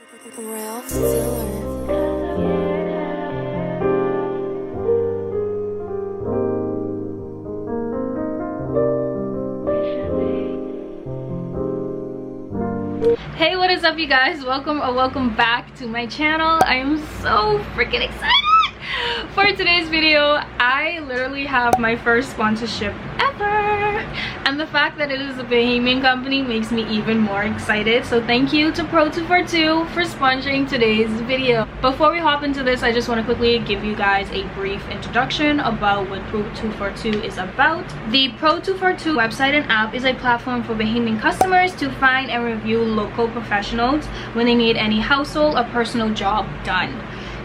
Hey, what is up, you guys? Welcome back to my channel. I am so freaking excited for today's video. I literally have my first sponsorship ever, and the fact that it is a Bahamian company makes me even more excited. So thank you to Pro242 for sponsoring today's video. Before we hop into this, I just want to quickly give you guys a brief introduction about what Pro242 is about. The Pro242 website and app is a platform for Bahamian customers to find and review local professionals when they need any household or personal job done.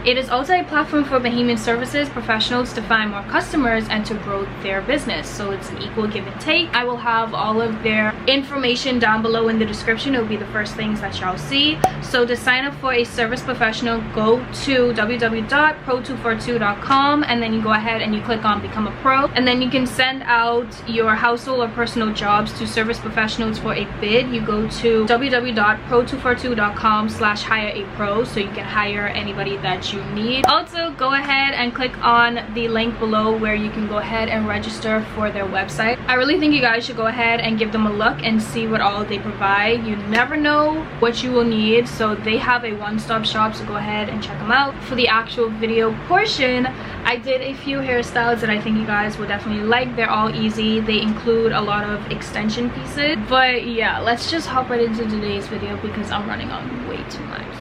It is also a platform for Bahamian services professionals to find more customers and to grow their business. So it's an equal give and take. I will have all of their information down below in the description. It will be the first things that y'all see. So to sign up for a service professional, go to www.pro242.com, and then you go ahead and you click on become a pro, and then you can send out your household or personal jobs to service professionals for a bid. You go to www.pro242.com/hireapro, so you can hire anybody that you need. Also, go ahead and click on the link below where you can go ahead and register for their website. I really think you guys should go ahead and give them a look and see what all they provide. You never know what you will need, so they have a one-stop shop, so go ahead and check them out. For the actual video portion, I did a few hairstyles that I think you guys will definitely like. They're all easy. They include a lot of extension pieces. But yeah, let's just hop right into today's video because I'm running on way too much.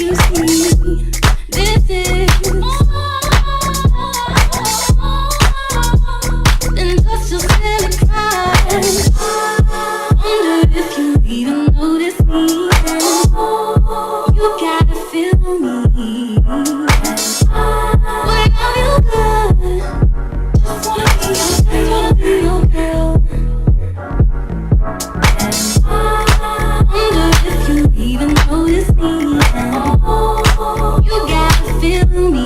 you see this is then just a silly cry. Wonder if you even notice me. You gotta feel me. Whenever you good, just wanna be your girl. Wonder if you even notice me. You gotta feel me.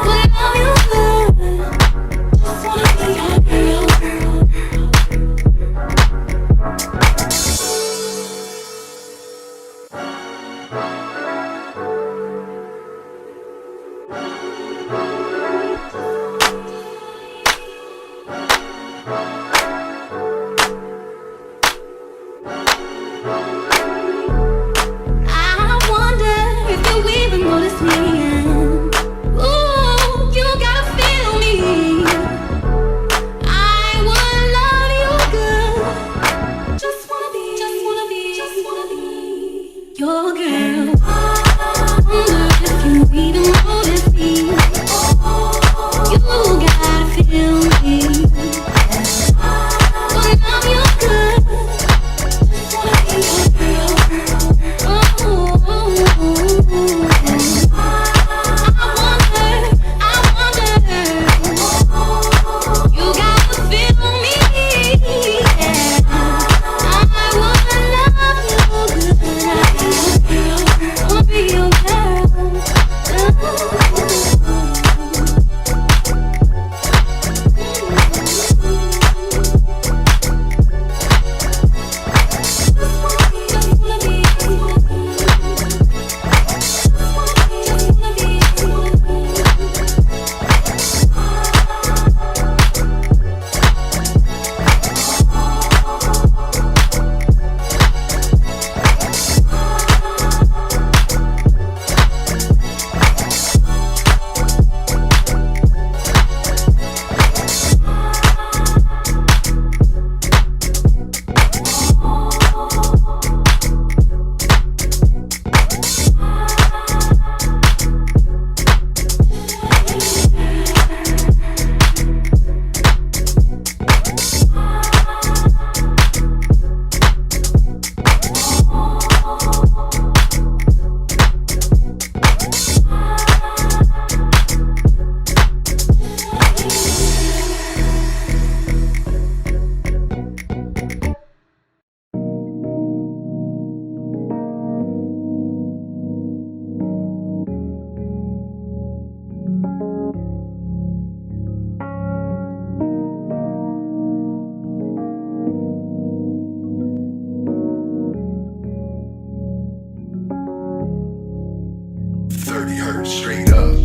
Whenever you good, just wanna be your girl. I wonder if you even notice me. Ooh, you gotta feel me. I wanna love you good. Just wanna be your girl. Wonder if you even notice me. You gotta feel me. Wanna love you good. Just wanna be your girl. I wonder, you gotta feel me. I wanna love you good. Wanna be your girl. Straight up.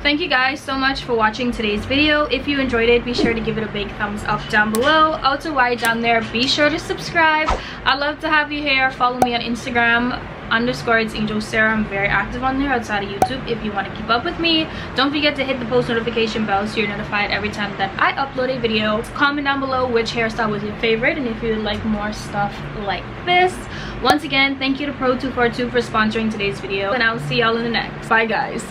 Thank you guys so much for watching today's video. If you enjoyed it, be sure to give it a big thumbs up down below. Also, while you're down there, be sure to subscribe. I'd love to have you here. Follow me on Instagram _ it's AngelSarah. I'm very active on there outside of YouTube if you want to keep up with me. Don't forget to hit the post notification bell so you're notified every time that I upload a video. Comment down below which hairstyle was your favorite and if you would like more stuff like this. Once again, thank you to Pro242 for sponsoring today's video, and I'll see y'all in the next. Bye guys.